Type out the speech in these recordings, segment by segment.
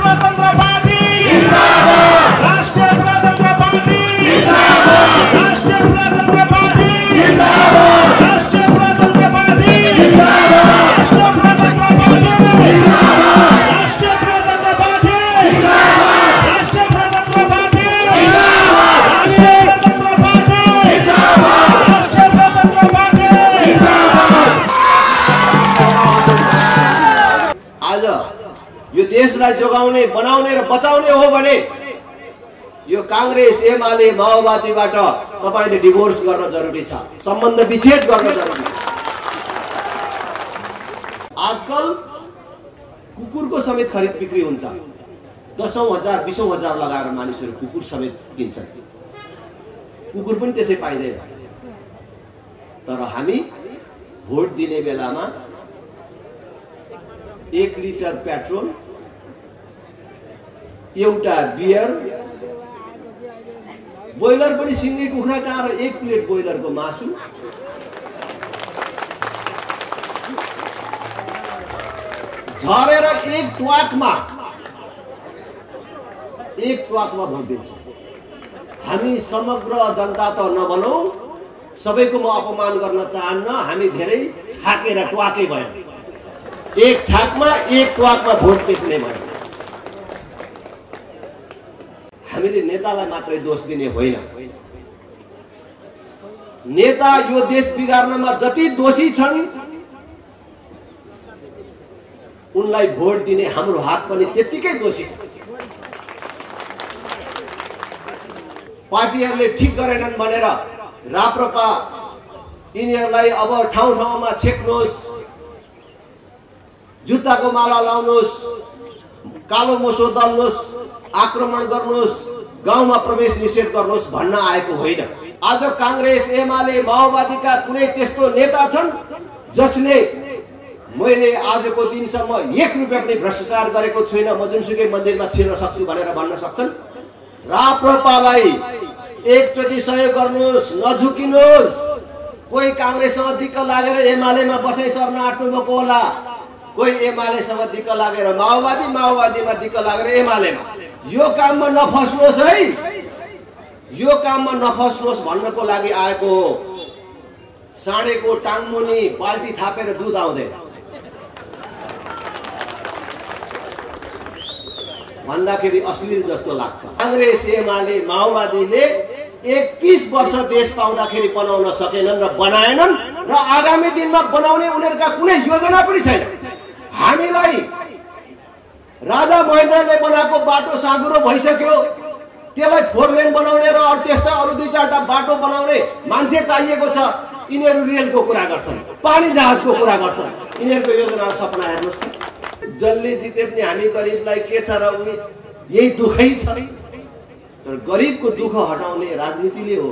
प्रजातन्त्र पार्टी जिंदाबाद, राष्ट्रिय प्रजातन्त्र पार्टी जिंदाबाद, राष्ट्रिय प्रजातन्त्र पार्टी जिंदाबाद, राष्ट्रिय प्रजातन्त्र पार्टी जिंदाबाद, राष्ट्रिय प्रजातन्त्र पार्टी जिंदाबाद, राष्ट्रिय प्रजातन्त्र पार्टी जिंदाबाद, राष्ट्रिय प्रजातन्त्र पार्टी जिंदाबाद, राष्ट्रिय प्रजातन्त्र पार्टी जिंदाबाद, राष्ट्रिय प्रजातन्त्र पार्टी जिंदाबाद। आज यो देशलाई जोगाउने, बनाउने र बचाउने हो भने यो कांग्रेस, एमाले, माओवादीबाट तपाईले डिभोर्स गर्न जरुरी छ, सम्बन्ध विच्छेद गर्न जरुरी छ। आजकल कुकुरको समेत खरिद बिक्री हुन्छ, 10,000 20,000 लगाएर मानिसहरू कुकुर समेत किन्छन्। कुकुर पनि त्यसै पाइदैन। तर हामी भोट दिने बेलामा 1 लिटर पेट्रोल, एउटा बियर, बोइलर पनि सिङ्गै कुखुरा कहाँ र 1 प्लेट बोइलरको मासु, झरेर एक ट्वाकमा भोट दिन्छौँ। हामी समग्र जनता त नबनौं, सबैको म अपमान गर्न चाहन्न। हामी धेरै छाकेर ट्वाकै भयौँ, एक छाकमा एक ट्वाकमा भोट बेच्ने भयौँ। हामीले नेतालाई मात्रै दोष दिने होइन। नेता यो देश बिगार्नमा जति दोषी छन् उनलाई भोट दिने हाम्रो हात पनि त्यतिकै दोषी छ। पार्टीहरूले ठीक गरेनन् भनेर राप्रपा यिनीहरूलाई अब ठाउँ ठाउँमा छेक्नुहोस्, जुत्ताको माला लाउनुहोस्, कालो मोसो दल्नुहोस्, आक्रमण गर्नुहोस्, गाउँमा प्रवेश निषेध गर्नुहोस् भन्न आएको होइन। आज कांग्रेस, एमाले, माओवादीका कुनै त्यस्तो नेता छन् जसले मैले आजको दिनसम्म 1 रुपैयाँ पनि भ्रष्टाचार गरेको छुइनँ, म जुनसुकै मन्दिरमा छिर्न सक्छु भनेर भन्न सक्छन्? राप्रपालाई एकचोटि सहयोग गर्नुहोस्, नझुकिनुहोस्। कोही कांग्रेससँग दिक्क लागेर एमालेमा बसाइ सर्न आँट्नु भएको होला, कोही एमालेसँग दिक्क लागेर माओवादी, माओवादीमा दिक्क लागेर एमालेमा। यो काममा नफस्नुहोस् है, यो काममा नफस्नुहोस् भन्नको लागि आएको हो। साँडेको टाङमुनि बाल्टी थापेर दुध आउँदैन भन्दाखेरि अश्लील जस्तो लाग्छ। कांग्रेस, एमाले, माओवादीले 31 वर्ष देश पाउँदाखेरि बनाउन सकेनन् र बनाएनन् र आगामी दिनमा बनाउने उनीहरूका कुनै योजना पनि छैन। हामीलाई राजा महेन्द्रले बनाएको बाटो साँघुरो भइसक्यो, त्यसलाई 4 लेन बनाउने र त्यस्ता अरु 2-4टा बाटो बनाउने मान्छे चाहिएको छ। यिनीहरू रेलको कुरा गर्छन्, पानी जहाजको कुरा गर्छन्। यिनीहरूको योजना र सपना हेर्नुहोस् न। जसले जिते पनि हामी गरिबलाई के छ र यही दुखै छ। तर गरिबको दुख हटाउने राजनीतिले हो,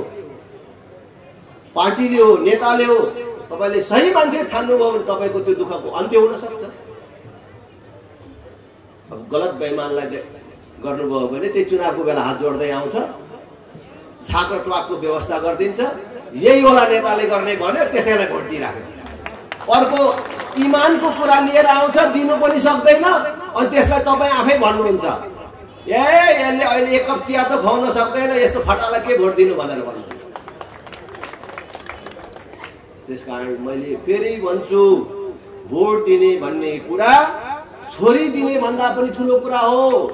पार्टीले हो, नेताले हो। तपाईले सही मान्छे छान्नुभयो भने तपाईको त्यो दुखको अन्त्य हुन सक्छ। अब गलत बेइमानलाई गर्नुभयो भने त्यही चुनावको बेला हात जोड्दै आउँछ, छाक र ट्वाकको व्यवस्था गरिदिन्छ। यही होला नेताले गर्ने भन्यो, त्यसैलाई भोट दिइराख्यो। अर्को इमानको कुरा लिएर आउँछ, दिनु पनि सक्दैन, अनि त्यसलाई तपाईँ आफै भन्नुहुन्छ यसले अहिले 1 कप चिया त खुवाउन सक्दैन, यस्तो फटालाई के भोट दिनु भनेर भन्नुहुन्छ। त्यसकारण मैले फेरि भन्छु, भोट दिने भन्ने कुरा छोरी दिने भन्दा पनि ठुलो कुरा हो।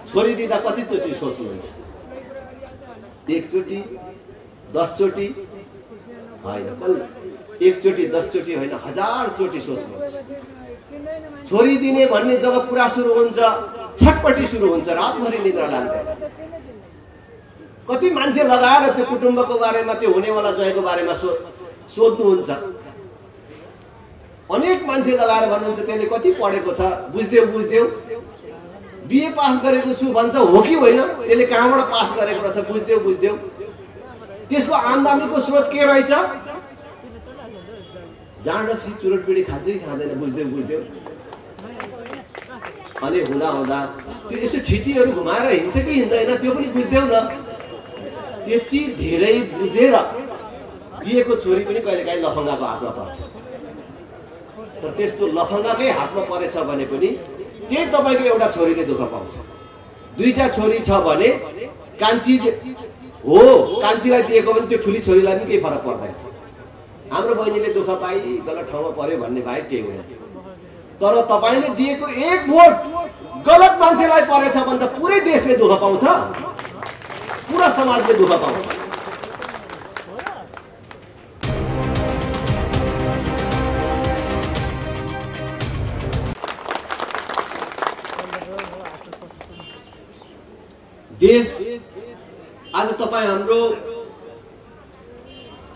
छोरी दिँदा कतिचोटि सोच्नुहुन्छ? 1 चोटि, 10 चोटि होइन, 1 चोटि 10 चोटि होइन, 1000 चोटि सोच्नुहुन्छ। छोरी दिने भन्ने जब कुरा सुरु हुन्छ, छटपटी सुरु हुन्छ, रातभरि निद्रा लाग्दैन। कति मान्छे लगाएर त्यो कुटुम्बको बारेमा, त्यो हुनेवाला ज्वाइँको बारेमा सोध्नुहुन्छ। अनेक मान्छे लगाएर भन्नुहुन्छ त्यसले कति पढेको छ, बुझ्देऊ बीए पास गरेको छु भन्छ, हो कि होइन, त्यसले कहाँबाट पास गरेको रहेछ बुझ्देऊ। त्यसको आम्दानीको स्रोत के रहेछ? जाँडक्सी चुरोट बिडी खान्छ कि खाँदैन बुझ्देऊ। अनि हुँदा त्यो यसो ठिटीहरू घुमाएर हिँड्छ कि हिँड्दैन त्यो पनि बुझ्देऊ न। त्यति धेरै बुझेर दिएको छोरी पनि कहिलेकाहीँ लफङ्गाको हातमा पर्छ। तर त्यस्तो लफङ्गाकै हातमा परेछ भने पनि त्यही तपाईँको एउटा छोरीले दुःख पाउँछ। दुईटा छोरी छ भने कान्छी हो, कान्छीलाई दिएको पनि त्यो ठुली छोरीलाई पनि केही फरक पर्दैन। हाम्रो बहिनीले दुःख पाइ गलत ठाउँमा पर्यो भन्ने बाहेक केही हुँदैन। तर तपाईँले दिएको एक भोट गलत मान्छेलाई परेछ भने त पुरै देशले दुःख पाउँछ, पुरा समाजले दुःख पाउँछ। देश आज तपाईं हाम्रो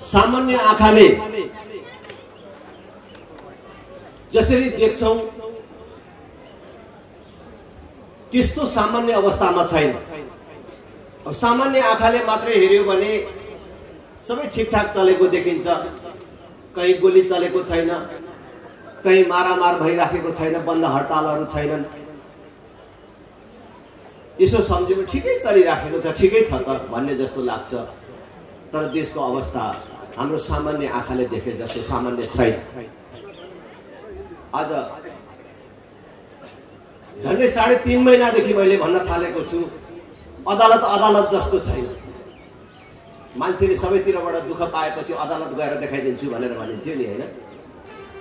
सामान्य आँखाले जसरी देख्छौं त्यस्तो सामान्य अवस्थामा छैन। अब सामान्य आँखाले मात्रै हेर्यो भने सबै ठिकठाक चलेको देखिन्छ, कहीं गोली चलेको छैन, कहीं मारामार भइराखेको छैन, बन्द हडतालहरू छैनन्। यसो सम्झिनु ठिकै चलिराखेको छ, ठिकै छ त भन्ने जस्तो लाग्छ। तर देशको अवस्था हाम्रो सामान्य आँखाले देखे जस्तो सामान्य छैन। आज झन्डै 3.5 महिनादेखि मैले भन्न थालेको छु, अदालत जस्तो छैन। मान्छेले सबैतिरबाट दुःख पाएपछि अदालत गएर देखाइदिन्छु भनेर भनिन्थ्यो नि, हैन?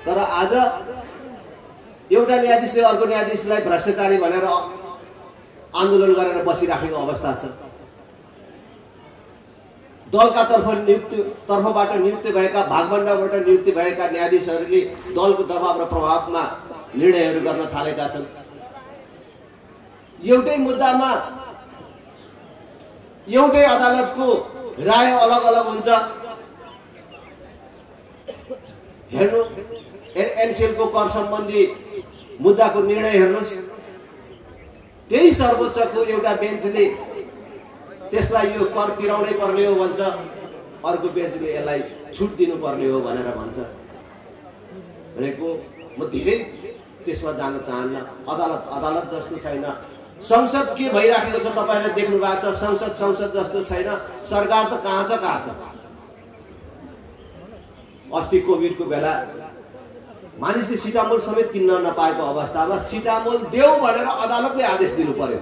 तर आज एउटा न्यायाधीशले अर्को न्यायाधीशलाई भ्रष्टाचारी भनेर आन्दोलन गरेर बसिराखेको अवस्था छ। दलका तर्फबाट नियुक्त भएका, भागभण्डाबाट नियुक्त भएका न्यायाधीशहरूले दलको दबाव र प्रभावमा निर्णयहरू गर्न थालेका छन्। एउटै मुद्दामा एउटै अदालतको राय अलग अलग हुन्छ। हेर्नु, एनसेलको कर सम्बन्धी मुद्दाको निर्णय हेर्नुहोस्, त्यही सर्वोच्चको एउटा बेन्चले त्यसलाई यो कर तिराउनै पर्ने हो भन्छ, अर्को बेन्चले यसलाई छुट दिनुपर्ने हो भनेर भन्छ। भनेको म धेरै त्यसमा जान चाहन्न। अदालत जस्तो छैन। संसद के भइराखेको छ तपाईहरुले देख्नु भएको छ। संसद जस्तो छैन। सरकार त कहाँ छ। अस्ति कोभिडको बेला मानिसले सिटामोल समेत किन्न नपाएको अवस्थामा सिटामोल देऊ भनेर अदालतले आदेश दिनु पर्यो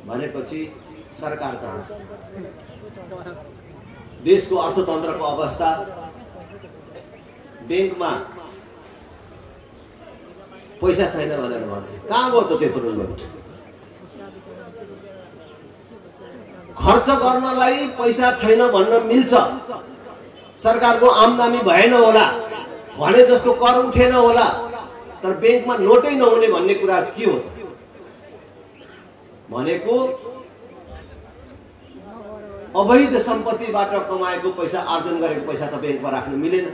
भनेपछि सरकार कहाँ छ? देशको अर्थतन्त्रको अवस्था, बैंकमा पैसा छैन भनेर भन्छ, कहाँ गयो त त्यत्रो नोट? खर्च गर्नलाई पैसा छैन भन्न मिल्छ। सरकारको आम्दानी भएन होला, भने जस्तो कर उठेन होला, तर बैंकमा नोटै नहुने भन्ने कुरा के हो त? भनेको अवैध सम्पत्तिबाट कमाएको पैसा, आर्जन गरेको पैसा त बैंकमा राख्नु मिलेन।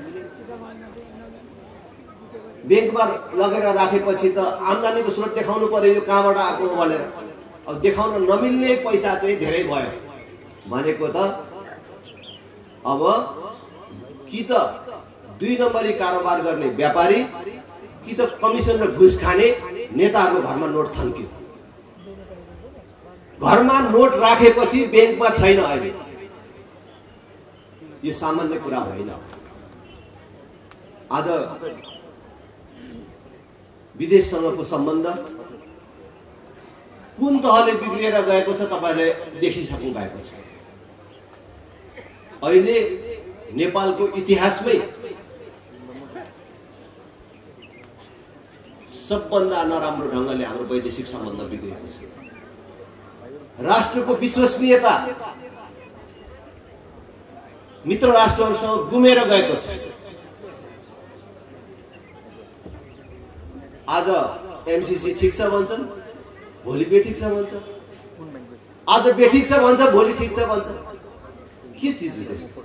बैंकमा लगेर राखेपछि त आम्दानीको स्रोत देखाउनु पर्यो, यो कहाँबाट आएको हो भनेर। अब देखाउन नमिल्ने पैसा चाहिँ धेरै भयो भनेको त अब कि त 2 नम्बरी कारोबार गर्ने व्यापारी, कि त कमिसन र घुस खाने नेताहरूको घरमा नोट थन्क्यो। घरमा नोट राखेपछि बैंकमा छैन अहिले। यो सामान्य कुरा होइन। आज विदेशसँगको सम्बन्ध कुन तहले बिग्रिएर गएको छ तपाईहरुले देखिसक्नु भएको छ। अहिले नेपालको इतिहासमै सबभन्दा नराम्रो ढंगले हाम्रो वैदेशिक सम्बन्ध बिग्रेको छ। राष्ट्रको विश्वसनीयता मित्र राष्ट्रहरूसँग गुमेर गएको छ। आज एमसीसी ठीक छ भन्छन्, भोलि बेठिक छ भन्छ। आज बेठिक छ भन्छ, भोलि ठीक छ भन्छ। के चीज हो त्यस्तो?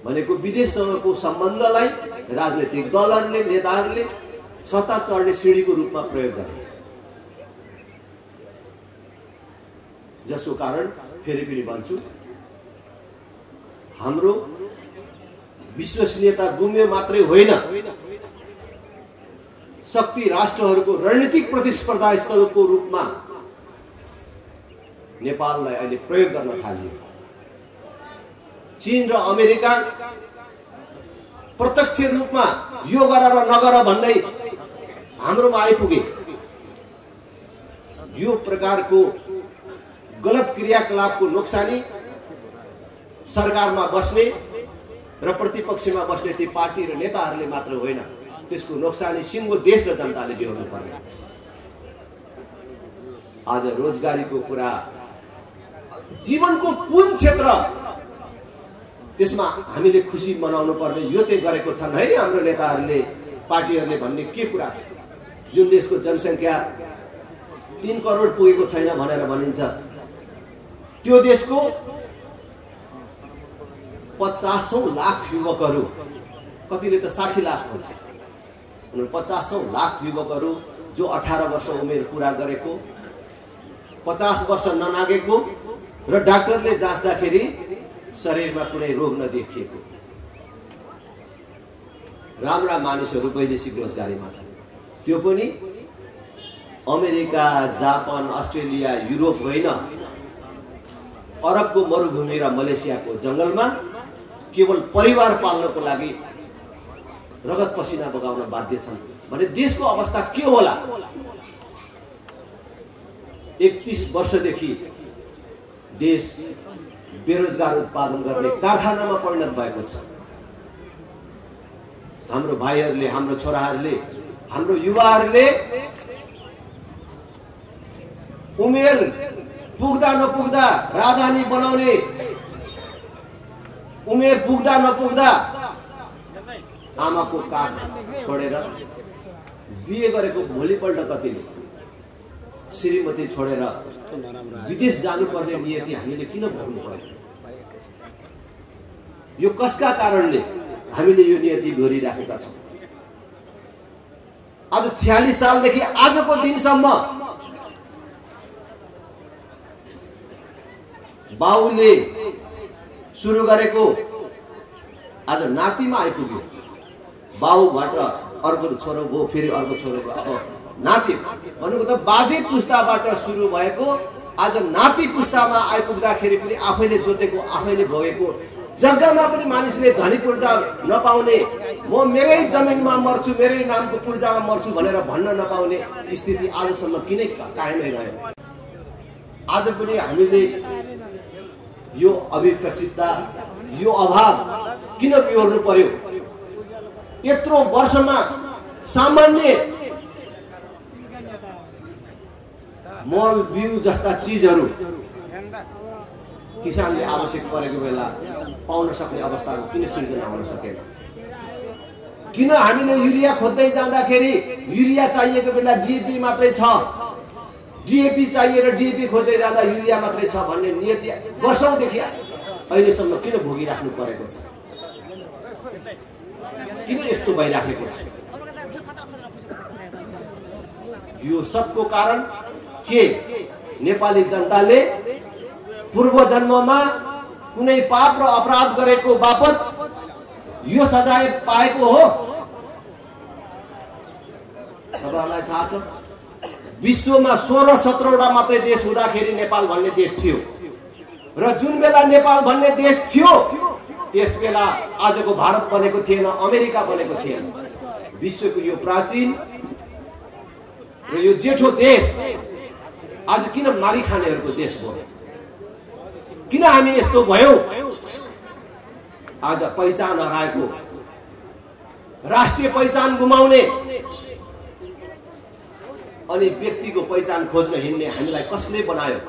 भनेको विदेशसँगको सम्बन्धलाई राजनीतिक दलहरूले, नेताहरूले सत्ता चढ्ने सिडीको रूपमा प्रयोग गरे, जसको कारण फेरि भन्छु, हाम्रो विश्वसनीयता गुम्यो मात्रै होइन, शक्ति राष्ट्रहरूको रणनीतिक प्रतिस्पर्धा स्थलको रूपमा नेपाललाई अहिले प्रयोग गर्न थालियो। चीन र अमेरिका प्रत्यक्ष रूपमा यो गर र नगर भन्दै हाम्रोमा आइपुगे। यो प्रकारको गलत क्रियाकलापको नोक्सानी सरकारमा बस्ने र प्रतिपक्षमा बस्ने ती पार्टी र नेताहरूले मात्र होइन, त्यसको नोक्सानी सिङ्गो देश र जनताले बेहोर्नु पर्ने। आज रोजगारीको कुरा, जीवनको कुन क्षेत्र त्यसमा हामीले खुसी मनाउनु पर्ने यो चाहिँ गरेको छन् है हाम्रो नेताहरूले, पार्टीहरूले भन्ने के कुरा छ? जुन देशको जनसङ्ख्या 3 करोड पुगेको छैन भनेर भनिन्छ, त्यो देशको 50 लाख युवकहरू, कतिले त 60 लाख भन्छ, 50 लाख युवकहरू जो 18 वर्ष उमेर पुरा गरेको, 50 वर्ष ननागेको र डाक्टरले जाँच्दाखेरि शरीरमा कुनै रोग नदेखिएको राम्रा मानिसहरू वैदेशिक रोजगारीमा छन्। त्यो पनि अमेरिका, जापान, अस्ट्रेलिया, युरोप होइन, अरबको मरुभूमि र मलेसियाको जंगलमा केवल परिवार पाल्नको लागि रगत पसिना बगाउन बाध्य छन् भने देशको अवस्था के होला? 31 वर्षदेखि देश बेरोजगार उत्पादन गर्ने कारखानामा परिणत भएको छ। हाम्रो भाइहरूले, हाम्रो छोराहरूले, हाम्रो युवाहरूले उमेर पुग्दा नपुग्दा राजधानी बनाउने, उमेर पुग्दा नपुग्दा आमाको काख छोडेर बिहे गरेको भोलिपल्ट कतिले श्रीमती छोडेर विदेश जानुपर्ने नियति हामीले किन भोग्नु पर्यो? यो कसका कारणले हामीले यो नियति दोहोरिराखेका छौँ? आज 46 सालदेखि आजको दिनसम्म बाउले सुरु गरेको आज नातिमा आइपुग्यो। बाउबाट अर्को छोरो भयो, फेरि अर्को छोरो भयो, अब नाति भनेको त बाजे पुस्ताबाट सुरु भएको आज नाति पुस्तामा आइपुग्दाखेरि पनि आफैले जोतेको, आफैले भोगेको, जग्गामा पनि मानिसले धनी पूर्जा नपाउने, म मेरै जमिनमा मर्छु, मेरै नामको पूर्जामा मर्छु भनेर भन्न नपाउने स्थिति आजसम्म किन कायमै रह्यो? आज पनि हामीले यो अविकसितता, यो अभाव किन बिहोर्नु पर्यो? यत्रो वर्षमा सामान्य मल बिउ जस्ता चीजहरू किसानले आवश्यक परेको बेला पाउन सक्ने अवस्थाको किन सिर्जना हुन सकेन? किन हामीले युरिया खोज्दै जाँदाखेरि युरिया चाहिएको बेला डिएपी मात्रै छ, डिएपी चाहिएर डिएपी खोज्दै जाँदा युरिया मात्रै छ भन्ने नियति वर्षौंदेखि अहिलेसम्म किन भोगिराख्नु परेको छ? किन यस्तो भइराखेको छ? यो सबको कारण के? नेपाली जनताले पूर्व जन्ममा कुनै पाप र अपराध गरेको बापत यो सजाय पाएको हो। तपाईहरुलाई थाहा छ, विश्वमा 16-17 मात्रै देश हुँदाखेरि नेपाल भन्ने देश थियो र जुन बेला नेपाल भन्ने देश थियो त्यस बेला आजको भारत बनेको थिएन, अमेरिका बनेको थिएन। विश्वको यो प्राचीन र यो जेठो देश आज किन मागी खानेहरूको देश भयो? किन हामी यस्तो भयौं? आज पहिचान हराएको, राष्ट्रिय पहिचान गुमाउने अनि व्यक्तिको पहिचान खोज्न हिँड्ने हामीलाई कसले बनायो?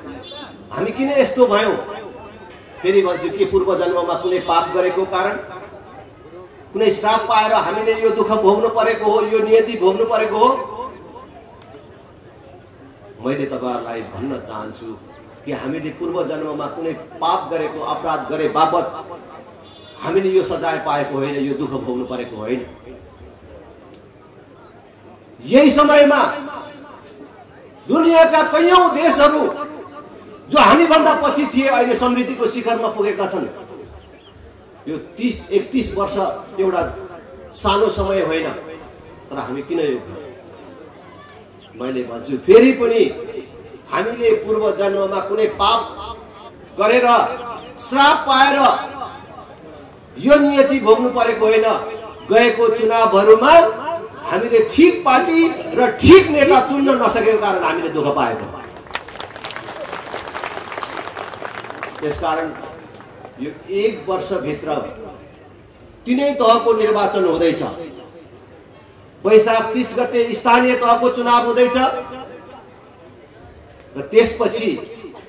हामी किन यस्तो भयौं? फेरि भन्छु, के पूर्व जन्ममा कुनै पाप गरेको कारण, कुनै श्राप पाएर हामीले यो दुःख भोग्नु परेको हो, यो नियति भोग्नु परेको हो? मैले तपाईहरुलाई भन्न चाहन्छु कि हामीले पूर्व जन्ममा कुनै पाप गरेको, अपराध गरे बापत हामीले यो सजाय पाएको होइन, यो दुःख भोग्नु परेको होइन। यही समयमा दुनियाका कयौं देशहरू जो हामीभन्दा पछि थिए अहिले समृद्धिको शिखरमा पुगेका छन्। यो 30-31 वर्ष एउटा सानो समय होइन, तर हामी किन यो? मैले भन्छु फेरि पनि, हामीले पूर्व जन्ममा कुनै पाप गरेर श्राप पाएर यो नियति भोग्नु परेको होइन। गएको चुनावहरूमा हामीले ठीक पार्टी र ठीक नेता चुन्न नसकेको कारण हामीले दुःख पाएको। त्यसकारण यो 1 वर्षभित्र तीनै तहको निर्वाचन हुँदैछ। वैशाख 30 गते स्थानीय तहको चुनाव हुँदैछ र त्यसपछि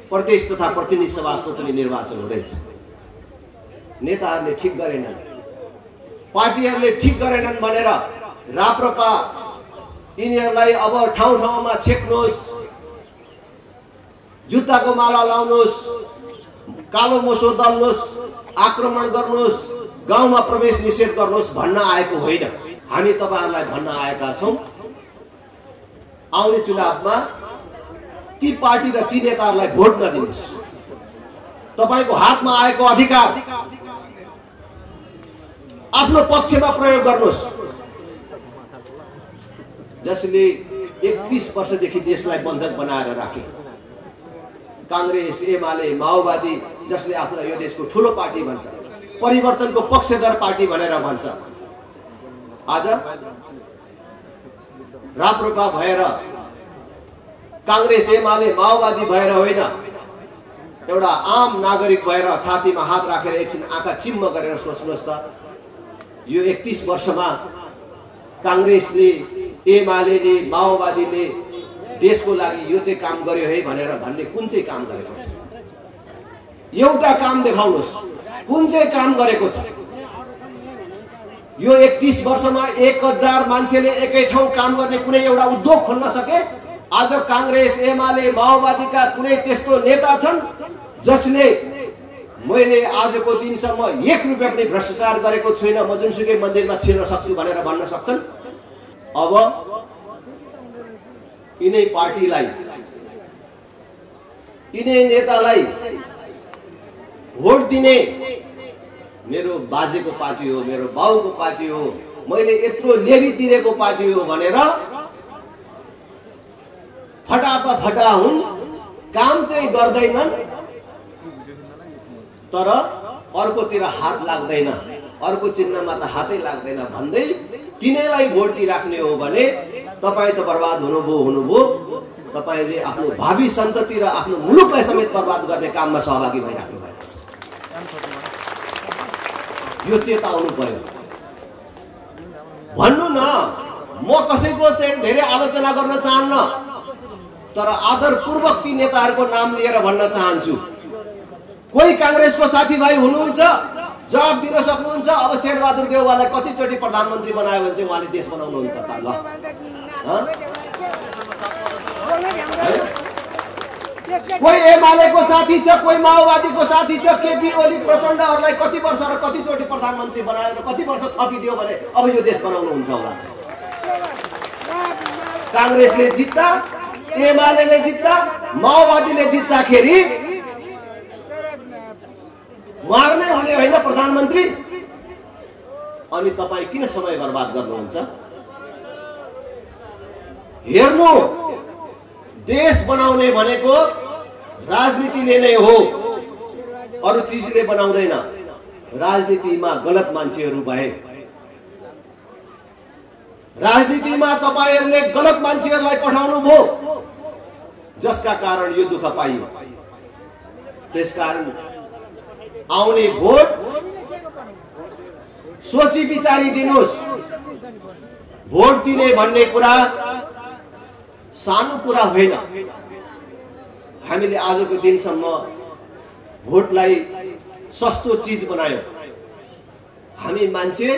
प्रदेश तथा प्रतिनिधि सभाको पनि निर्वाचन हुँदैछ। नेताहरूले ठीक गरेनन्, पार्टीहरूले ठीक गरेनन् भनेर राप्रपा यिनीहरूलाई अब ठाउँ ठाउँमा छेक्नुहोस्, जुत्ताको माला लाउनुहोस्, कालो मोसो दल्नुहोस्, आक्रमण गर्नुहोस्, गाउँमा प्रवेश निषेध गर्नुहोस् भन्न आएको होइन। हामी तपाईहरुलाई भन्न आएका छौं, आउने चुनावमा ती पार्टी र ती नेताहरूलाई भोट नदिनुहोस्। तपाईको हातमा आएको अधिकार आफ्नो पक्षमा प्रयोग गर्नुहोस्। जसले 31 वर्षदेखि देशलाई बन्धक बनाएर राखे, कांग्रेस, एमाले, माओवादी, जसले आफूलाई यो देशको ठूलो पार्टी भन्छ, परिवर्तनको पक्षधर पार्टी भनेर भन्छ, आज राप्रपा भएर, कांग्रेस, एमाले, माओवादी भएर होइन, एउटा आम नागरिक भएर छातीमा हात राखेर एकछिन आँखा चिम्म गरेर सोच्नुहोस् त, यो 31 वर्षमा कांग्रेसले, एमालेले, माओवादीले देशको लागि यो चाहिँ काम गर्यो है भनेर भन्ने कुन चाहिँ काम गरेको छ? एउटा काम देखाउनुहोस्, कुन चाहिँ काम गरेको छ? यो 31 वर्षमा 1000 मान्छेले एकै ठाउँ काम गर्ने कुनै एउटा उद्योग खोल्न सके? आज कांग्रेस, एमाले, माओवादीका कुनै त्यस्तो नेता छन् जसले मैले आजको दिनसम्म 1 रुपैयाँ पनि भ्रष्टाचार गरेको छुइनँ, म जुनसुकै मन्दिरमा छिर्न सक्छु भनेर भन्न सक्छन्? अब यिनै पार्टीलाई, यिनै नेतालाई भोट दिने मेरो बाजेको पार्टी हो, मेरो बाउको पार्टी हो, मैले यत्रो लेबी तिरेको पार्टी हो भनेर फटा त फटा हुन्, काम चाहिँ गर्दैनन्, तर अर्कोतिर हात लाग्दैन, अर्को चिन्हमा त हातै लाग्दैन भन्दै तिनैलाई भोट दिइराख्ने हो भने तपाई त बर्बाद हुनुभयो। तपाईले आफ्नो भावी सन्तति र आफ्नो मुलुकलाई समेत बर्बाद गर्ने काममा सहभागी भइराख्नु भएको छ। यो चेताउनु पर्यो। भन्नु न, म कसैको चाहिँ धेरै आलोचना गर्न चाहन्न, तर आदरपूर्वक ती नेताहरूको नाम लिएर भन्न चाहन्छु। कोही कांग्रेसको साथीभाइ हुनुहुन्छ, जवाब दिन सक्नुहुन्छ? अब शेरबहादुर देउवालाई कतिचोटि प्रधानमन्त्री बनायो भने चाहिँ उहाँले देश बनाउनुहुन्छ त? ल, कोही एमालेको साथी छ, कोही माओवादीको साथी छ, केपी ओली प्रचण्डहरूलाई कति वर्ष र कतिचोटि प्रधानमन्त्री बनायो र कति वर्ष थपिदियो भने अब यो देश बनाउनुहुन्छ होला? कांग्रेसले जित्दा, एमालेले जित्दा, माओवादीले जित्दाखेरि उहाँ नै हुने होइन प्रधानमन्त्री? अनि तपाई किन समय बर्बाद गर्नुहुन्छ? हेर्नु, देश बनाउने भनेको राजनीतिले नै हो, अरु चीजले बनाउँदैन। राजनीतिमा गलत मान्छेहरू भए, राजनीतिमा तपाईहरुले गलत मान्छेहरूलाई पठाउनु भयो, जसका कारण यो दुःख पाइयो। त्यसकारण आउने भोट सोची विचारी दिनुस्। भोट दिने भन्ने कुरा सानो कुरा होइन। हामीले आजको दिनसम्म भोटलाई सस्तो चीज बनायौं। हामी मान्छे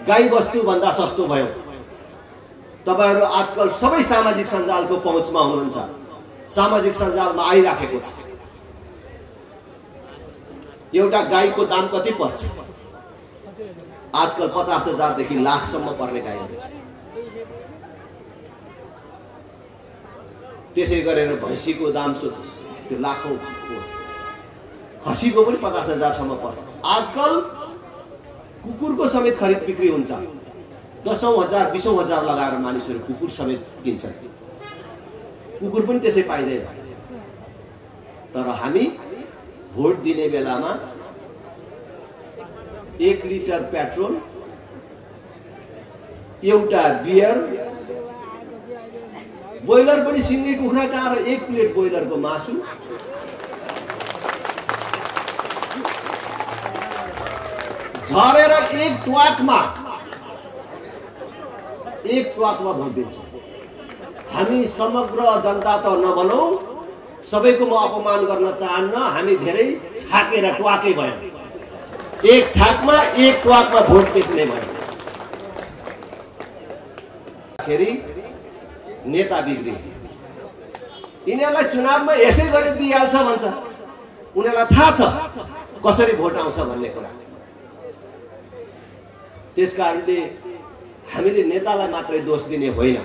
गाई वस्तु भन्दा सस्तो भयो। तपाईहरु आजकल सबै सामाजिक सञ्जालको पहुँचमा हुनुहुन्छ, सामाजिक सञ्जालमा आइराखेको छ। एउटा गाईको दाम कति पर्छ? आजकल 50,000 देखि लाखसम्म पर्ने गाईहरू छ। त्यसै गरेर भैँसीको दाम त्यो लाखौं हो, खसीको पनि 50,000 सम्म पर्छ। आजकल कुकुरको समेत खरिद बिक्री हुन्छ। 10,000 20,000 लगाएर मानिसहरू कुकुर समेत किन्छन्। कुकुर पनि त्यसै पाइदैन। तर हामी भोट दिने बेलामा 1 लिटर पेट्रोल एउटा बियर, बोइलर पनि सिङ्गै कुखुरा कहाँ र 1 प्लेट बोइलरको मासु, झरेर एक ट्वाकमा भोट दिन्छौँ। हामी समग्र जनता त नबनौँ, सबैको म अपमान गर्न चाहन्न। हामी धेरै छाकेर ट्वाकै भयौँ, एक छाकमा एक ट्वाकमा भोट बेच्ने भयौँ। फेरि नेता बिग्री, यिनीहरूलाई चुनावमा यसै गरी दिइहाल्छ भन्छ। उनीहरूलाई थाहा छ कसरी भोट आउँछ भन्ने कुरा। त्यसकारणले हामीले नेतालाई मात्रै दोष दिने होइन।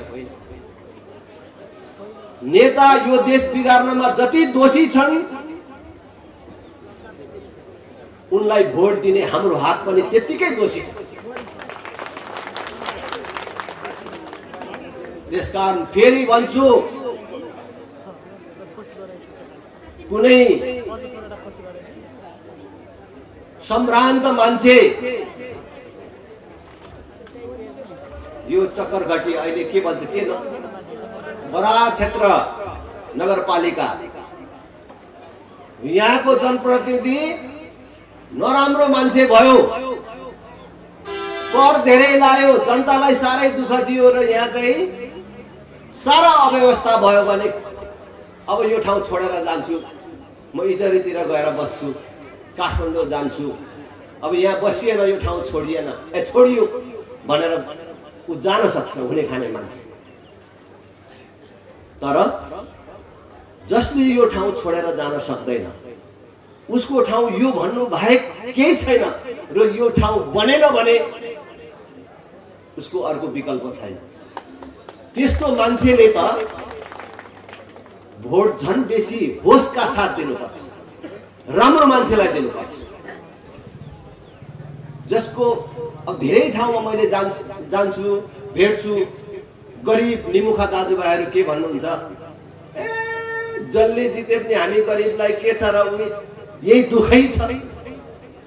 नेता यो देश बिगार्नमा जति दोषी छन् उनलाई भोट दिने हाम्रो हात पनि त्यतिकै दोषी छ। त्यसकारण फेरि भन्छु, कुनै सम्भ्रान्त मान्छे यो चक्करघटी अहिले के भन्छ के न बराह क्षेत्र नगरपालिका, यहाँको जनप्रतिनिधि नराम्रो मान्छे भयो, कर धेरै लायो, जनतालाई साह्रै दुःख दियो र यहाँ चाहिँ सारा अव्यवस्था भयो भने अब यो ठाउँ छोडेर जान्छु, म इटरीतिर गएर बस्छु, काठमाडौँ जान्छु, अब यहाँ बसिएन, यो ठाउँ छोडिएन, छोडियो भनेर ऊ जान सक्छ हुने खाने मान्छे। तर जसले यो ठाउँ छोडेर जान सक्दैन उसको ठाउँ यो भन्नु बाहेक केही छैन र यो ठाउँ बनेन भने उसको अर्को विकल्प छैन। त्यस्तो मान्छेले त भोट झन बेसी होसका साथ दिनुपर्छ, राम्रो मान्छेलाई दिनुपर्छ, जसको अब धेरै ठाउँमा मैले जान्छु भेट्छु, गरिब निमुखा दाजुभाइहरू के भन्नुहुन्छ, जसले जिते पनि हामी गरिबलाई के छ र यही दुःखै छ।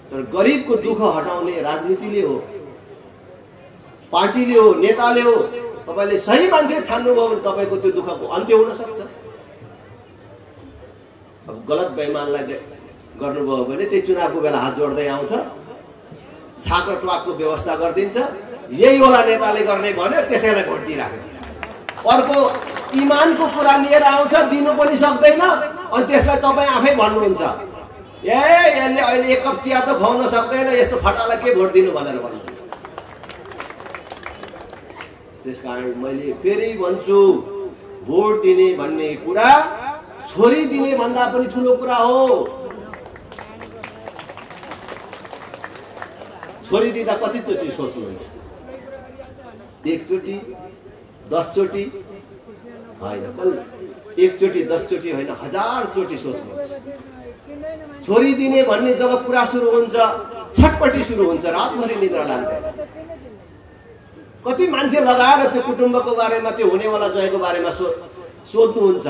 तर गरिबको दुःख हटाउने राजनीतिले हो, पार्टीले हो, नेताले हो। तपाईले सही मान्छे छान्नुभयो भने तपाईको त्यो दुःखको अन्त्य हुन सक्छ। अब गलत बेइमानलाई गर्नुभयो भने त्यही चुनावको बेला हात जोड्दै आउँछ, छाक र ट्वाकको व्यवस्था गरिदिन्छ। यही होला नेताले गर्ने भन्यो, त्यसैलाई भोट दिइराख्यो। अर्को इमानको कुरा लिएर आउँछ, दिनु पनि सक्दैन, अनि त्यसलाई तपाईँ आफै भन्नुहुन्छ यसले अहिले एक कप चिया त खुवाउन सक्दैन, यस्तो फटालाई के भोट दिनु भनेर भन्नुहुन्छ। त्यसकारण मैले फेरि भन्छु, भोट दिने भन्ने कुरा छोरी दिने भन्दा पनि ठुलो कुरा हो। छोरी दिँदा कतिचोटि सोच्नुहुन्छ? एकचोटि 10 चोटि होइन, एकचोटि 10 चोटि होइन, 1000 चोटि सोच्नुहुन्छ। छोरी दिने भन्ने जब कुरा सुरु हुन्छ छटपटी सुरु हुन्छ, रातभरि निद्रा लाग्दैन। कति मान्छे लगाएर त्यो कुटुम्बको बारेमा, त्यो हुनेवाला ज्वाइँको बारेमा सोध्नुहुन्छ।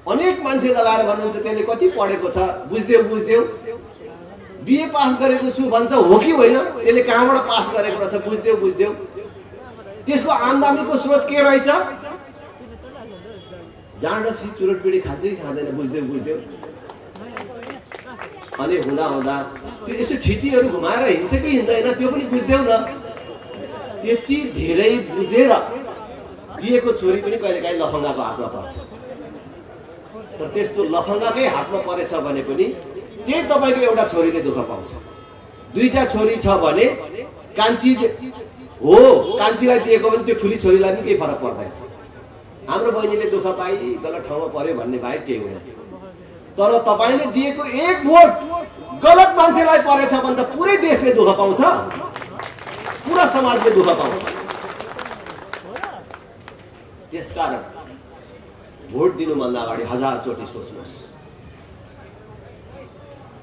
अनेक मान्छे लगाएर भन्नुहुन्छ त्यसले कति पढेको छ, बुझ्देऊ बिए पास गरेको छु भन्छ, हो कि होइन, त्यसले कहाँबाट पास गरेको रहेछ बुझ्देऊ। त्यसको आम्दानीको स्रोत के रहेछ? जाँडक्सी चुरोट पिँढी खान्छ कि खाँदैन बुझ्देऊ। अनि हुँदा त्यो यसो ठिटीहरू घुमाएर हिँड्छ कि हिँड्दैन त्यो पनि बुझ्देऊ न। त्यति धेरै बुझेर दिएको छोरी पनि कहिलेकाहीँ लफङ्गाको हातमा पर्छ। तर त्यस्तो लफङ्गाकै हातमा परेछ भने पनि त्यही तपाईँको एउटा छोरीले दुःख पाउँछ। 2टा छोरी छ भने कान्छी हो, कान्छीलाई दिएको भने त्यो ठुली छोरीलाई पनि केही फरक पर्दैन। हाम्रो बहिनीले दुःख पाइ गलत ठाउँमा पर्यो भन्ने बाहेक केही हुँदैन। तर तपाईँले दिएको एक भोट गलत मान्छेलाई परेछ भने त पुरै देशले दुःख पाउँछ, पुरा समाजले दुःख पाउँछ। त्यसकारण भोट दिनुभन्दा अगाडि 1000 चोटि सोच्नुहोस्।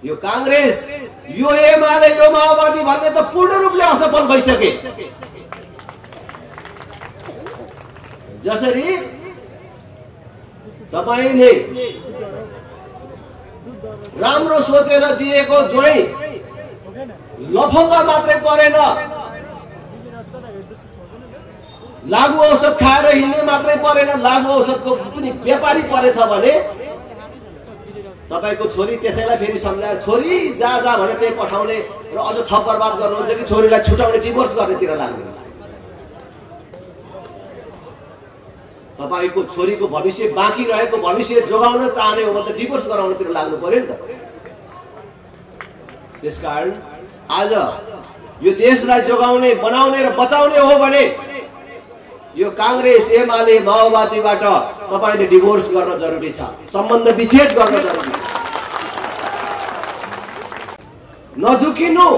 यो कांग्रेस, यो एमाले, यो माओवादी भन्ने त पूर्ण रूपले असफल भइसके। जसरी तपाईले राम्रो सोचेर दिएको ज्वाइँ लफङ्गा मात्रै परेन, लागु औषध खाएर हिँड्ने मात्रै परेन, लागु औषधको पनि व्यापारी परेछ भने तपाईको छोरी त्यसैलाई फेरि सम्झाएर छोरी जा जा भने त्यही पठाउने र अझ थप बर्बाद गर्नुहुन्छ कि छोरीलाई छुटाउने डिभोर्स गर्नेतिर लाग्नुहुन्छ? तपाईको छोरीको भविष्य बाँकी रहेको भविष्य जोगाउन चाहने हो भने त डिभोर्स गराउनतिर लाग्नु पर्यो नि त। त्यसकारण आज यो देशलाई जोगाउने, बनाउने र बचाउने हो भने यो कांग्रेस, एमाले, माओवादीबाट तपाईले डिभोर्स गर्न जरुरी छ, सम्बन्ध विच्छेद गर्न जरुरी छ। नझुकिनु।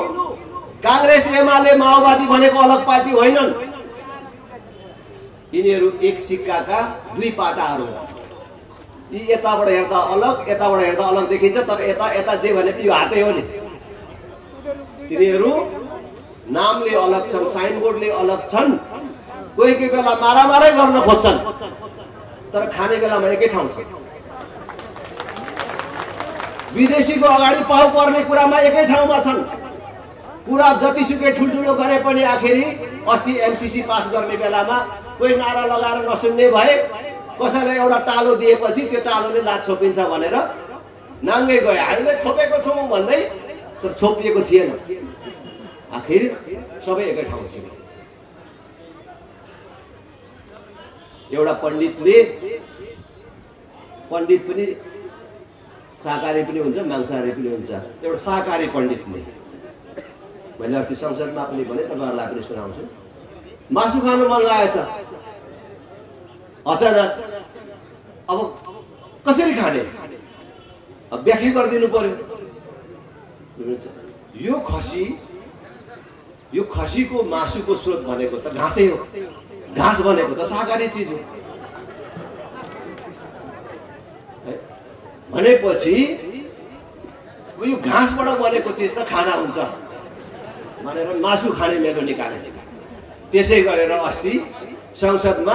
कांग्रेस, एमाले, माओवादी भनेको अलग पार्टी होइनन्। यिनीहरू एक सिक्काका दुई पाटाहरू हो। यी यताबाट हेर्दा अलग, यताबाट हेर्दा अलग देखिन्छ, तर यता यता जे भने पनि यो हातै हो नि। तिनीहरू नामले अलग छन्, साइनबोर्डले अलग छन्, कोही कोही बेला मारामारै गर्न खोज्छन्, तर खाने बेलामा एकै ठाउँ छ। विदेशीको अगाडि पाउ पर्ने कुरामा एकै ठाउँमा छन्। कुरा जतिसुकै ठुल्ठुलो गरे पनि आखिरी अस्ति एमसीसी पास गर्ने बेलामा कोही नारा लगाएर नसुन्ने भए, कसैलाई एउटा टालो दिएपछि त्यो टालोले लात छोपिन्छ भनेर नाङ्गै गए। हामीले छोपेको छौँ भन्दै, तर छोपिएको थिएन। आखिर सबै एकै ठाउँ छ। एउटा पण्डितले, पण्डित पनि शाकाहारी पनि हुन्छ, मांसाहारी पनि हुन्छ। एउटा शाकाहारी पण्डितले, मैले अस्ति संसदमा पनि भने, तपाईहरुलाई पनि सुनाउँछु। मासु खानु मन लागेछ, अचानक अब कसरी खाने, अब व्याख्या गरिदिनु पर्यो। यो खसीको मासुको स्रोत भनेको त घाँसै हो। घाँस भनेको त शाकाहारी चीज हो। भनेपछि यो घाँसबाट बनेको चीज त खाना हुन्छ भनेर मासु खाने मेलो निकालेछ। त्यसै गरेर अस्ति संसदमा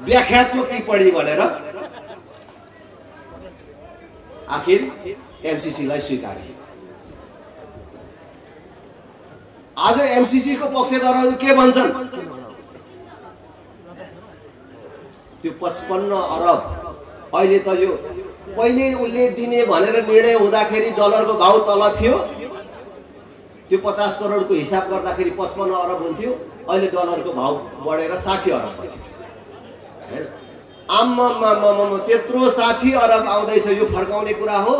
व्याख्यात्मक टिप्पणी भनेर आखिर एमसीसीलाई स्वीकारे। आज एमसीसी को पक्षधरहरू के भन्छन्? त्यो 55 अरब अहिले त यो पहिले उले दिने भनेर निर्णय हुँदाखेरि डलरको भाउ तल थियो। त्यो 50 करोडको हिसाब गर्दाखेरि 55 अरब हुन्थ्यो। अहिले डलरको भाउ बढेर 60 अरब भयो। आम्मामामामा त्यत्रो 60 अरब आउँदैछ। यो फर्काउने कुरा हो?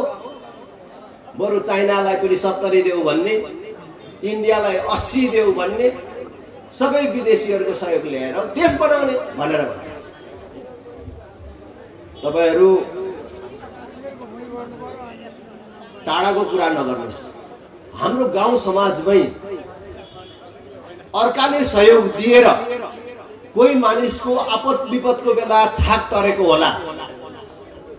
बरु चाइनालाई पनि 70 देऊ भन्ने, इन्डियालाई 80 देऊ भन्ने, सबै विदेशीहरूको सहयोग ल्याएर देश बनाउने भनेर भन्छ। तपाईहरु टाढाको कुरा नगर्नुस्। हाम्रो गाउँ समाजमै अर्काले सहयोग दिएर कोही मानिसको आपद विपदको बेला छाक तरेको होला,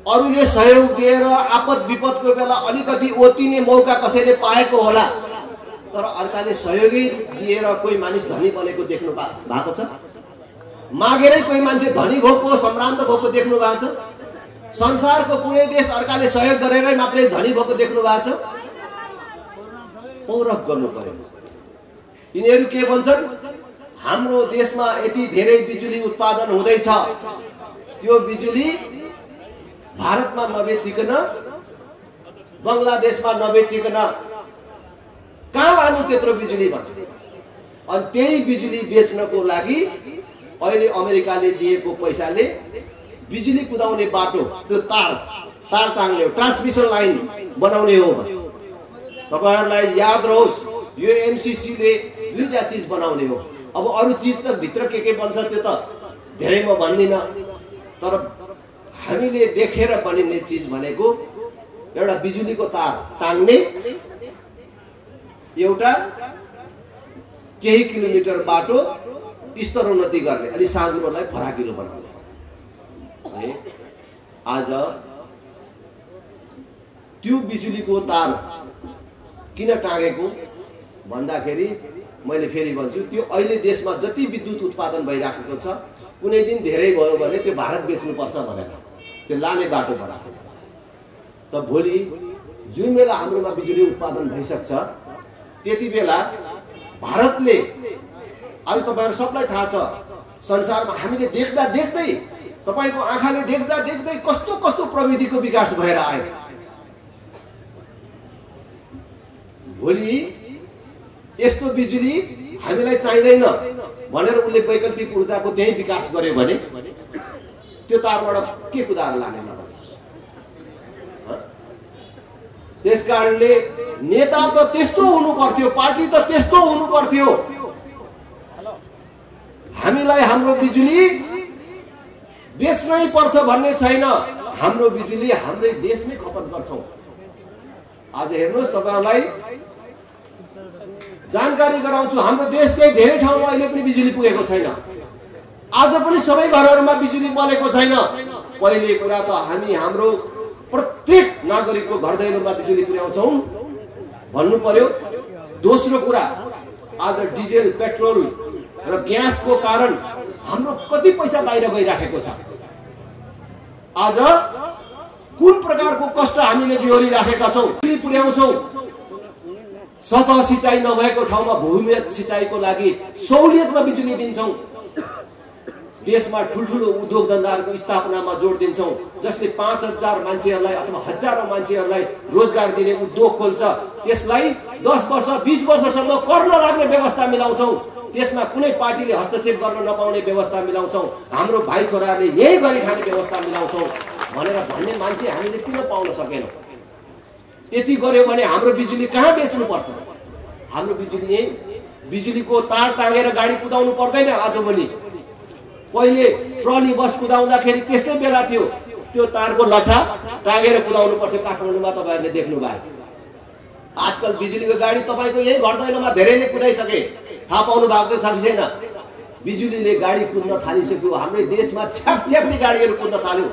अरूले सहयोग दिएर आपद विपदको बेला अलिकति ओतिने मौका कसैले पाएको होला, तर अर्काले सहयोगै दिएर कोही मानिस धनी बनेको देख्नु भएको छ? मागेरै कोही मान्छे धनी भएको, सम्रान्त भएको देख्नु भएको छ? संसारको कुनै देश अर्काले सहयोग गरेरै मात्रै धनी भएको देख्नु भएको छ? पौरख गर्नु पर्यो। यिनीहरू के भन्छन्? हाम्रो देशमा यति धेरै बिजुली उत्पादन हुँदैछ, त्यो बिजुली भारतमा नबेचिकन, बंगलादेशमा नबेचिकन कहाँ लानु त्यत्रो बिजुली भन्छ। अनि त्यही बिजुली बेच्नको लागि अहिले अमेरिकाले दिएको पैसाले बिजुली कुदाउने बाटो, त्यो तार टाङ्ने, ट्रान्समिसन लाइन बनाउने हो भन्छ। तपाईहरुलाई याद रहोस्, यो एमसीसी ले दुईटा चीज बनाउने हो। अब अरु चीज त भित्र के बन्छ त्यो त धेरै म भन्दिन, तर हामीले देखेर बनिने चीज भनेको एउटा बिजुलीको तार टाङ्ने, एउटा केही किलोमिटर बाटो स्तरोन्नति गर्ने, अनि साँगुरोलाई फराकिलो बनाउने। आज त्यो बिजुलीको तार किन टाँगेको भन्दाखेरि मैले फेरि भन्छु, त्यो अहिले देशमा जति विद्युत उत्पादन भइराखेको छ, कुनै दिन धेरै भयो भने त्यो भारत बेच्नुपर्छ भनेर त्यो लाने बाटो बनाएको। त भोलि जुन बेला हाम्रोमा बिजुली उत्पादन भइसक्छ, त्यति बेला भारतले, आज तपाईहरु सबलाई थाहा छ, संसारमा हामीले देख्दा देख्दै, तपाईको आँखाले देख्दा देख्दै कस्तो कस्तो प्रविधिको विकास भएर आयो। भोलि यस्तो बिजुली हामीलाई चाहिँदैन भनेर उसले वैकल्पिक ऊर्जाको त्यही विकास गर्यो भने त्यो तारबाट के कुदाएर लाने नभन्नुहोस्। त्यसकारणले नेता त त्यस्तो हुनु पर्थ्यो, पार्टी त त्यस्तो हुनु पर्थ्यो। हामीलाई हाम्रो बिजुली बेच्नै पर्छ भन्ने छैन, हाम्रो बिजुली हाम्रै देशमै खपत गर्छौं। आज हेर्नुहोस्, तपाईहरुलाई जानकारी गराउँछु, हाम्रो देशकै धेरै ठाउँमा अहिले पनि बिजुली पुगेको छैन। आज पनि सबै घरहरुमा बिजुली बलेको छैन। पहिले कुरा त हामी हाम्रो प्रत्येक नागरिकको घर दैलोमा बिजुली पुर्याउँछौं भन्नु पर्यो। दोस्रो कुरा, आज डिजेल, पेट्रोल र ग्यासको कारण हाम्रो कति पैसा बाहिर गइराखेको छ। आज कुन प्रकारको कष्ट हामीले बिहोरी राखेका छौं। बिजुली पुर्याउँछौं, सतह सिंचाई नभएको ठाउँमा भूमिगत सिंचाईको लागि सहुलियतमा बिजुली दिन्छौं। देशमा ठुलठुलो उद्योग धन्दाहरूको स्थापनामा जोड दिन्छौं, जसले 5000 मान्छेहरूलाई अथवा हजारौं मान्छेहरूलाई रोजगार दिने उद्योग खोल्छ। त्यसलाई 10 वर्ष 20 वर्षसम्म कर नलाग्ने व्यवस्था मिलाउँछौं। त्यसमा कुनै पार्टीले हस्तक्षेप गर्न नपाउने व्यवस्था मिलाउँछौं। हाम्रो भाइ छोराहरूले यही गरी खाने व्यवस्था मिलाउँछौं भनेर भन्ने मान्छे हामीले किन पाउन सकेनौं। यति गर्यो भने हाम्रो बिजुली कहाँ बेच्नु पर्छ। हाम्रो बिजुली यही, बिजुलीको तार टाँगेर गाडी कुदाउनु पर्दैन। आजभोलि पहिले ट्रली बस कुदाउँदाखेरि त्यस्तै बेला थियो, त्यो तारको लट्ठा टाँगेर कुदाउनु पर्थ्यो। काठमाडौँमा तपाईहरुले देख्नु भएको। आजकल बिजुलीको गाडी तपाईको यही घर दैलोमा धेरैले कुदाइसके, थाहा पाउनु भएको छ कि छैन। बिजुलीले गाडी कुद्न थालिसक्यो। हाम्रो देशमा छ्यापछ्याप्ती गाडीहरू कुद्न थाल्यो।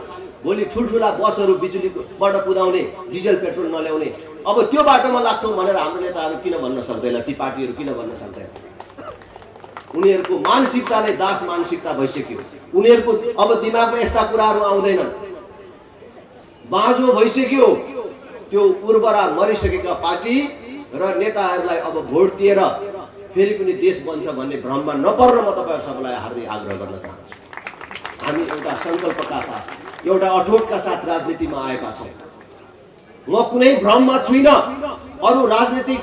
भोलि ठुलठुला बसहरू बिजुलीबाट कुदाउने, डिजेल पेट्रोल नल्याउने। अब त्यो बाटोमा लाग्छौं भनेर हाम्रो नेताहरू किन भन्न सक्दैन, ती पार्टीहरू किन भन्न सक्दैन। उनीहरूको मानसिकताले दास मानसिकता भइसक्यो। उनीहरूको अब दिमागमा यस्ता कुराहरू आउँदैनन्। बाँझो भइसक्यो। त्यो उर्वरा मरिसकेका पार्टी र नेताहरूलाई अब भोट दिएर फेरि पनि देश बन्छ भन्ने भ्रममा नपर्न म तपाईहरु सबैलाई हार्दिक आग्रह गर्न चाहन्छु। हामी एउटा संकल्पका साथ, एउटा अठोटका साथ राजनीतिमा आएका छौं। म कुनै भ्रममा छुइन। अरु राजनीतिक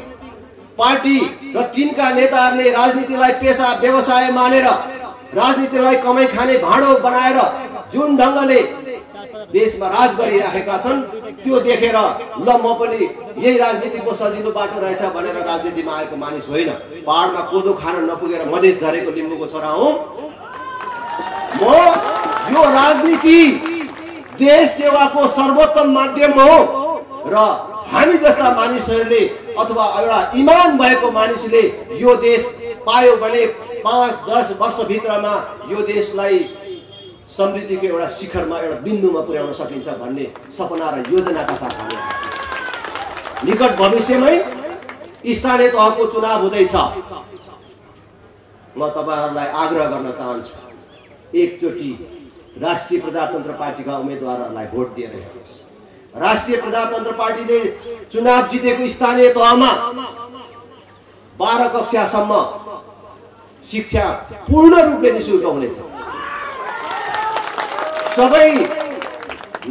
पार्टी र तिनका नेताहरूले राजनीतिलाई पेशा व्यवसाय मानेर, राजनीतिलाई कमाई खाने भाँडो बनाएर जुन ढंगले देशमा राज गरिराखेका छन्, त्यो देखेर ल म पनि यही राजनीतिको सजिलो बाटो रहेछ भनेर राजनीतिमा आएको मानिस होइन। पहाडमा कोदो खान नपुगेर मधेस झरेको लिम्बुको छोरा हुँ म। यो राजनीति देश सेवाको सर्वोत्तम माध्यम हो र हामी जस्ता मानिसहरूले अथवा एउटा इमान भएको मानिसले यो देश पायो भने 5-10 वर्ष भित्रमा यो देशलाई समृद्धिको एउटा शिखरमा, एउटा बिन्दुमा पुर्याउन सकिन्छ भन्ने सपना र योजनाका साथ हामी निकट भविष्यमै स्थानीय तहको चुनाव हुँदैछ। म तपाईहरुलाई आग्रह गर्न चाहन्छु, एकचोटी राष्ट्रिय प्रजातन्त्र पार्टीका उम्मेदवारहरूलाई भोट दिएर हेर्नुहोस्। राष्ट्रिय प्रजातन्त्र पार्टीले चुनाव जितेको स्थानीय तहमा 12 कक्षासम्म शिक्षा पूर्ण रूपले निशुल्क हुनेछ। सबै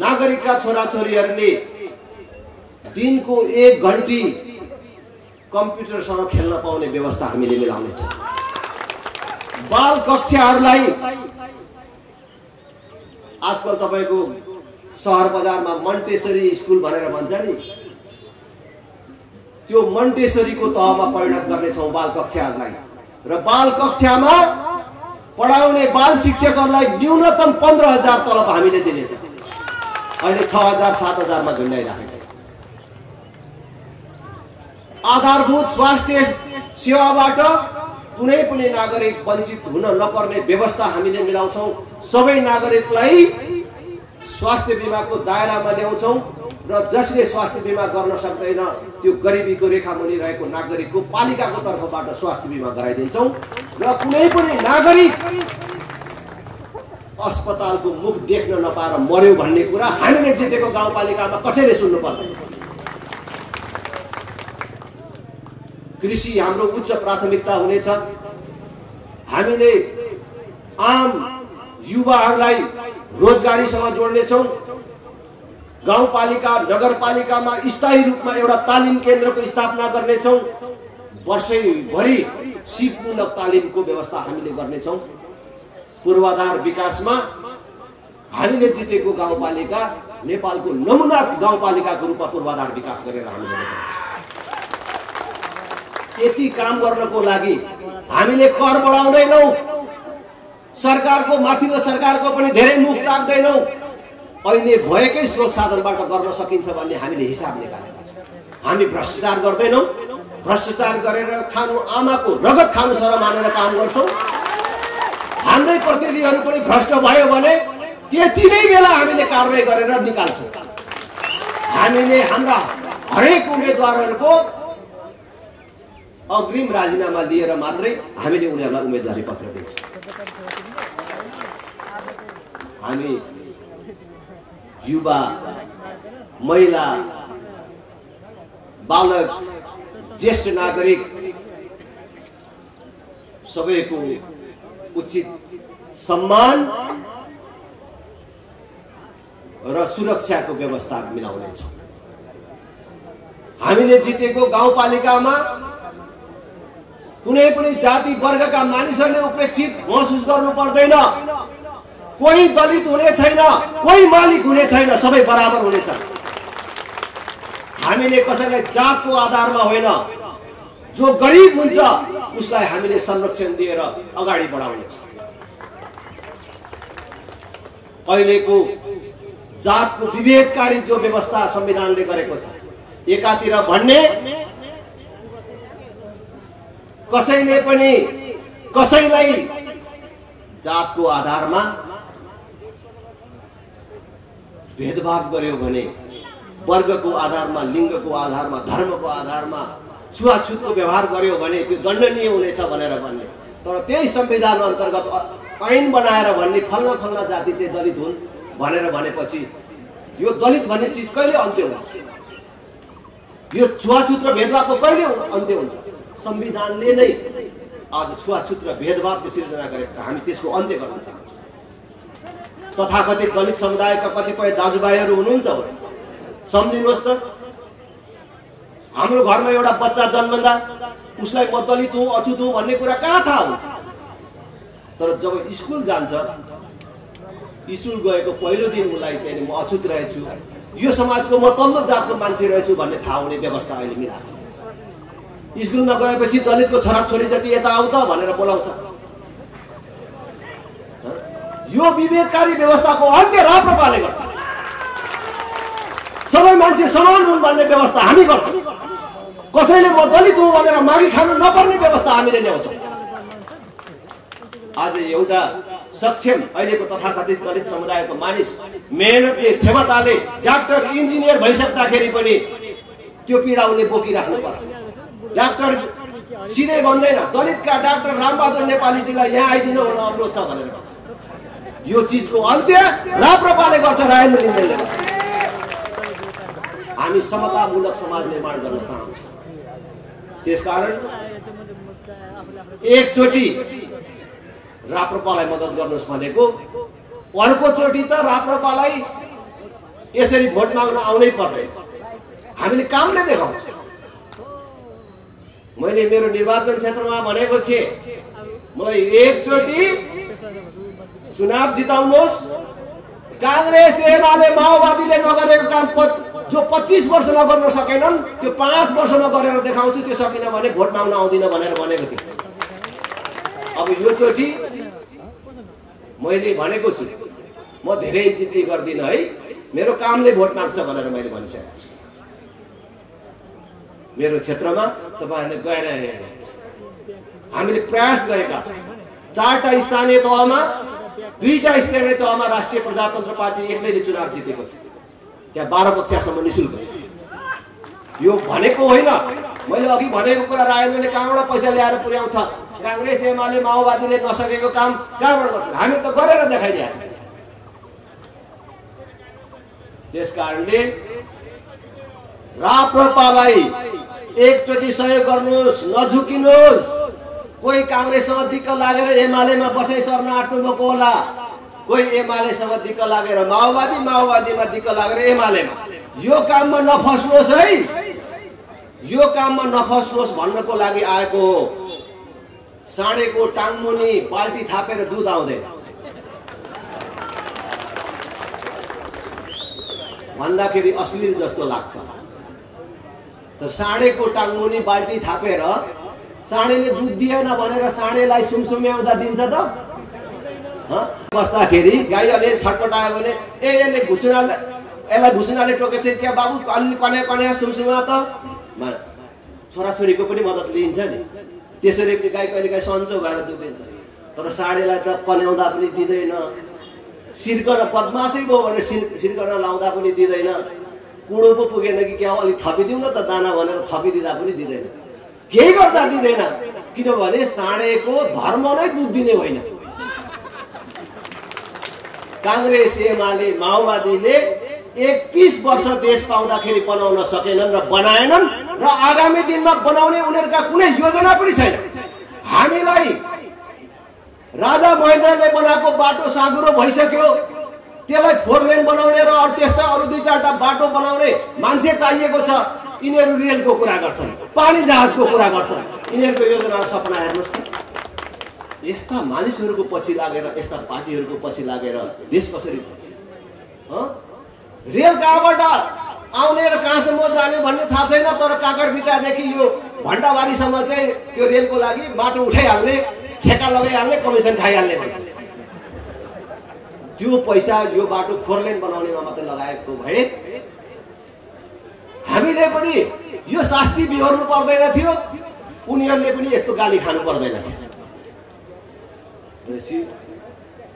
नागरिकका छोराछोरीहरूले दिनको 1 घण्टी कम्प्युटरसँग खेल्न पाउने व्यवस्था हामीले मिलाउने छौं। बाल कक्षाहरूलाई आजकल तपाईको शहर बजारमा मन्टेसरी स्कुल भनेर भन्छ नि, त्यो मन्टेसरीको तहमा परिणत गर्नेछौं बाल कक्षाहरूलाई। र बाल कक्षामा पढाउने बाल शिक्षकहरूलाई न्यूनतम 15000 तलब हामीले दिनेछ। अहिले 6000-7000 मा झुन्डाइराखेको छ। आधारभूत स्वास्थ्य सेवाबाट कुनै पनि नागरिक वञ्चित हुन नपर्ने व्यवस्था हामीले मिलाउँछौं। सबै नागरिकलाई स्वास्थ्य बीमाको दायरामा ल्याउँछौं र जसले स्वास्थ्य बीमा गर्न सक्दैन त्यो गरिबीको रेखा मुनि रहेको नागरिकको पालिकाको तर्फबाट स्वास्थ्य बीमा गराइदिन्छौं। र कुनै पनि नागरिक अस्पतालको मुख देख्न नपाएर मर्यो भन्ने कुरा हामीले जितेको गाउँपालिकामा कसैले सुन्नु पर्दैन। कृषि हाम्रो उच्च प्राथमिकता हुनेछ। हामीले आम युवाहरूलाई रोजगारीसँग जोड्नेछौँ। गाउँपालिका नगरपालिकामा स्थायी रूपमा एउटा तालिम केन्द्रको स्थापना गर्नेछौँ। वर्षैभरि सिपमूलक तालिमको व्यवस्था हामीले गर्नेछौँ। पूर्वाधार विकासमा हामीले जितेको गाउँपालिका नेपालको नमुना गाउँपालिकाको रूपमा पूर्वाधार विकास गरेर हामीले देखाउँछौँ। यति काम गर्नको लागि हामीले कर बढाउँदैनौँ, सरकारको माथिल्लो सरकारको पनि धेरै मुख ताक्दैनौँ। अहिले भएकै स्रोत साधनबाट गर्न सकिन्छ भन्ने हामीले हिसाब निकालेका छौँ। हामी भ्रष्टाचार गर्दैनौँ। भ्रष्टाचार गरेर खानु आमाको रगत खानु सर मानेर काम गर्छौँ। हाम्रै प्रतिनिधिहरू पनि भ्रष्ट भयो भने त्यति नै बेला हामीले कारबाही गरेर निकाल्छौँ। हामीले हाम्रा हरेक उम्मेदवारहरूको अग्रिम राजीनामा लिएर मात्रै हामीले उनीहरूलाई उम्मेदवारी पत्र दिन्छौँ। हामी युवा, महिला, बालक, ज्येष्ठ नागरिक सबैको उचित सम्मान र सुरक्षाको व्यवस्था मिलाउनेछौँ। हामीले जितेको गाउँपालिकामा कुनै पनि जाति वर्गका मानिसहरूले उपेक्षित महसुस गर्नु पर्दैन। कोही दलित हुने छैन, कोही मालिक हुने छैन, सबै बराबर हुनेछन्। हामीले कसैलाई जातको आधारमा होइन, जो गरिब हुन्छ उसलाई हामीले संरक्षण दिएर अगाडि बढाउनेछौँ। अहिलेको जातको विभेदकारी जो व्यवस्था संविधानले गरेको छ, एकातिर भन्ने कसैले पनि कसैलाई जातको आधारमा भेदभाव गर्यो भने, वर्गको आधारमा, लिङ्गको आधारमा, धर्मको आधारमा छुवाछुतको व्यवहार गर्यो भने त्यो दण्डनीय हुनेछ भनेर भन्ने। तर त्यही संविधान अन्तर्गत ऐन बनाएर भन्ने फल्ना फल्ना जाति चाहिँ दलित हुन् भनेर भनेपछि यो दलित भन्ने चिज कहिले अन्त्य हुन्छ? यो छुवाछुत र भेदभावको कहिले अन्त्य हुन्छ? संविधानले नै आज छुवाछुत र भेदभावको सिर्जना गरेको छ। हामी त्यसको अन्त्य गर्न चाहन्छौँ। तथाकथित दलित समुदायका कतिपय दाजुभाइहरू हुनुहुन्छ, सम्झिनुहोस् त, हाम्रो घरमा एउटा बच्चा जन्मँदा उसलाई म दलित हुँ, अछुत हुँ भन्ने कुरा कहाँ थाहा हुन्छ? तर जब स्कुल जान्छ, स्कुल गएको पहिलो दिन उसलाई चाहिँ म अछुत रहेछु, यो समाजको म तल्लो जातको मान्छे रहेछु भन्ने थाहा हुने व्यवस्था अहिले मिलाएको छ। स्कुलमा गएपछि दलितको छोराछोरी जति यता आऊ त भनेर बोलाउँछ। यो विभेदकारी व्यवस्थाको अन्त्य राप्रपाले गर्छ। सबै मान्छे समान हुन् भन्ने व्यवस्था हामी गर्छौँ। कसैले म दलित हुँ भनेर मागी खानु नपर्ने व्यवस्था हामीले ल्याउँछौँ। आज एउटा सक्षम अहिलेको तथाकथित दलित समुदायको मानिस मेहनतले, क्षमताले डाक्टर इन्जिनियर भइसक्दाखेरि पनि त्यो पीडा उसले बोकिराख्नु पर्छ। डाक्टर सिधै भन्दैन दलितका डाक्टर रामबहादुर नेपालीजीलाई यहाँ आइदिनु हुन अनुरोध छ भनेर भन्छ। यो चिजको अन्त्य राप्रपाले गर्छ, राजेन्द्र लिङ्गदेनले गर्छ। हामी समतामूलक समाज निर्माण गर्न चाहन्छौँ। त्यसकारण एकचोटि राप्रपालाई मद्दत गर्नुहोस् भनेको, अर्कोचोटि त राप्रपालाई यसरी भोट माग्न आउनै पर्दैन। हामीले कामले देखाउँछौँ। मैले मेरो निर्वाचन क्षेत्रमा भनेको थिएँ, मलाई एकचोटि चुनाव जिताउनुहोस्। कांग्रेस, एमाले, माओवादीले नगरेको काम जो 25 वर्षमा गर्न सकेनन् त्यो 5 वर्षमा गरेर देखाउँछु। त्यो सकिन भने भोट माग्न आउँदिन भनेर भनेको थिएँ। अब यो चोटि मैले भनेको छु, म धेरै जिद्दी गर्दिनँ है, मेरो कामले भोट माग्छ भनेर मैले भनिसकेको छु। मेरो क्षेत्रमा तपाईहरुले गएर हेर्नुहुन्छ, हामीले प्रयास गरेका छौँ। 4टा स्थानीय तहमा, 2टा स्थानीय तहमा राष्ट्रिय प्रजातन्त्र पार्टी एक्लैले चुनाव जितेको छ। त्यहाँ 12 कक्षासम्म निशुल्क छ। यो भनेको होइन, मैले अघि भनेको कुरा राजेन्द्रले कहाँबाट पैसा ल्याएर पुर्याउँछ? कांग्रेस, एमाले, माओवादीले नसकेको काम कहाँबाट गर्छन्? हामी त गरेर देखाइदिएको छ। त्यसकारणले राप्रपालाई एकचोटि सहयोग गर्नुहोस्, नझुकिनुहोस्। कोही काङ्ग्रेससँग दिक्क लागेर एमालेमा बसाइ सर्न आँट्नुभएको होला, कोही एमालेसँग दिक्क लागेर माओवादीमा दिक्क लागेर एमालेमा। यो काममा नफस्नुहोस् है, यो काममा नफस्नुहोस् भन्नको लागि आएको हो। साँडेको टाङमुनि बाल्टी थापेर दुध आउँदैन भन्दाखेरि अश्लील जस्तो लाग्छ। तर साँडेको टाङमुनि बाल्टी थापेर साँडेले दुध दिएन भनेर साँडेलाई सुमसुम्याउँदा दिन्छ त? बस्दाखेरि गाईले छटपटायो भने यसले यसलाई घुसुनाले टोकेछ क्या बाबु, अलि कन्या कन्या सुमसुमा त छोराछोरीको पनि मद्दत लिइन्छ नि। त्यसरी पनि गाई कहिलेकाहीँ सन्चो भएर दुध दिन्छ। तर साँडेलाई त कन्याउँदा पनि दिँदैन, सिर्कन बदमासै भयो भने सिर्कन लाउँदा पनि दिँदैन, कुँडो पो पुगेन कि क्या अलिक थपिदिउँ न त दाना भनेर थपिदिँदा पनि दिँदैन, केही गर्दा दिँदैन। किनभने साँडेको धर्म नै दुध दिने होइन। काङ्ग्रेस एमाले माओवादीले 31 वर्ष देश पाउँदाखेरि बनाउन सकेनन् र बनाएनन् र आगामी दिनमा बनाउने उनीहरूका कुनै योजना पनि छैन। हामीलाई राजा महेन्द्रले बनाएको बाटो साँघुरो भइसक्यो, त्यसलाई 4 लेन बनाउने र त्यस्ता अरू 2-4टा बाटो बनाउने मान्छे चाहिएको छ। यिनीहरू रेलको कुरा गर्छन्, पानी जहाजको कुरा गर्छन्, यिनीहरूको योजना सपना हेर्नुहोस् न। यस्ता मानिसहरूको पछि लागेर, यस्ता पार्टीहरूको पछि लागेर देश कसरी पछि? रेल कहाँबाट आउने र कहाँसम्म जाने भन्ने थाहा छैन। तर काकरबिटादेखि यो भण्डाबारीसम्म चाहिँ त्यो रेलको लागि बाटो उठाइहाल्ने, ठेका लगाइहाल्ने, कमिसन खाइहाल्ने भन्छ। त्यो पैसा यो बाटो 4 लेन बनाउनेमा मात्रै लगाएको भए हामीले पनि यो शास्ति बिहोर्नु पर्दैन थियो, उनीहरूले पनि यस्तो गाली खानु पर्दैन थियो।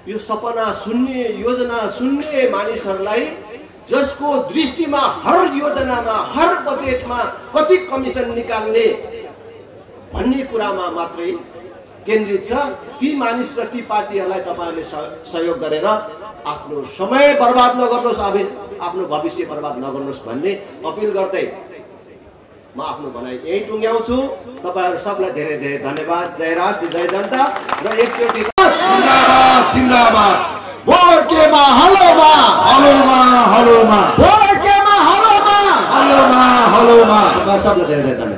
यो सपना सुन्ने, योजना सुन्ने मानिसहरूलाई, जसको दृष्टिमा हर योजनामा, हर बजेटमा कति कमिसन निकाल्ने भन्ने कुरामा मात्रै केन्द्रित छ, ती मानिस र ती पार्टीहरूलाई तपाईँहरूले सहयोग गरेर आफ्नो समय बर्बाद नगर्नुहोस्, आफ्नो भविष्य बर्बाद नगर्नुहोस् भन्ने अपिल गर्दै म आफ्नो भनाइ यही टुङ्ग्याउँछु। तपाईँहरू सबलाई धेरै धेरै धन्यवाद। जय राष्ट्र, जय जनता। र एकचोटि जिन्दाबाद जिन्दाबाद, भोट केमा हलोमा, हलोमा हलोमा, भोट केमा हलोमा, हलोमा हलोमा। सबलाई धेरै धेरै धन्यवाद।